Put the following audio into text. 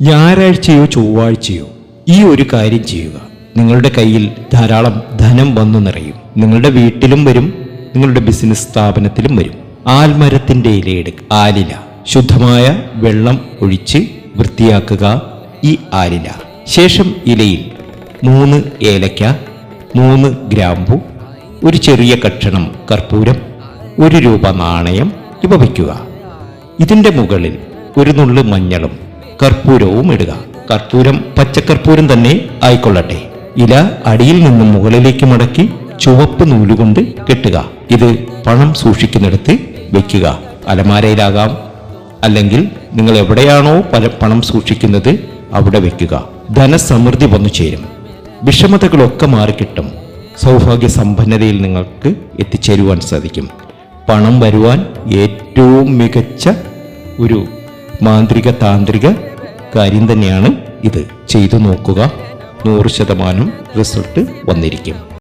ഞായറാഴ്ചയോ ചൊവ്വാഴ്ചയോ ഈ ഒരു കാര്യം ചെയ്യുക. നിങ്ങളുടെ കയ്യിൽ ധാരാളം ധനം വന്നു നിറയും. നിങ്ങളുടെ വീട്ടിലും വരും, നിങ്ങളുടെ ബിസിനസ് സ്ഥാപനത്തിലും വരും. ആൽമരത്തിന്റെ ഇലയെടുക്കുക. ആലില ശുദ്ധമായ വെള്ളം ഒഴിച്ച് വൃത്തിയാക്കുക. ഈ ആലില ശേഷം ഇലയിൽ 3 ഏലക്ക, 3 ഗ്രാമ്പു, ഒരു ചെറിയ കഷണം കർപ്പൂരം, 1 രൂപ നാണയം ഇവ വയ്ക്കുക. ഇതിൻ്റെ മുകളിൽ ഒരു നുള്ളു മഞ്ഞളും കർപ്പൂരവും ഇടുക. കർപ്പൂരം പച്ചക്കർപ്പൂരം തന്നെ ആയിക്കൊള്ളട്ടെ. ഇല അടിയിൽ നിന്നും മുകളിലേക്ക് മടക്കി ചുവപ്പ് നൂലുകൊണ്ട് കെട്ടുക. ഇത് പണം സൂക്ഷിക്കുന്നിടത്ത് വെക്കുക. അലമാരയിലാകാം, അല്ലെങ്കിൽ നിങ്ങൾ എവിടെയാണോ പണം സൂക്ഷിക്കുന്നത് അവിടെ വെക്കുക. ധനസമൃദ്ധി വന്നു ചേരും. വിഷമതകളൊക്കെ മാറിക്കിട്ടും. സൗഭാഗ്യ സമ്പന്നതയിൽ നിങ്ങൾക്ക് എത്തിച്ചേരുവാൻ സാധിക്കും. പണം വരുവാൻ ഏറ്റവും മികച്ച ഒരു മാന്ത്രിക താന്ത്രിക കാര്യം തന്നെയാണ് ഇത്. ചെയ്തു നോക്കുക. 100% റിസൾട്ട് വന്നിരിക്കും.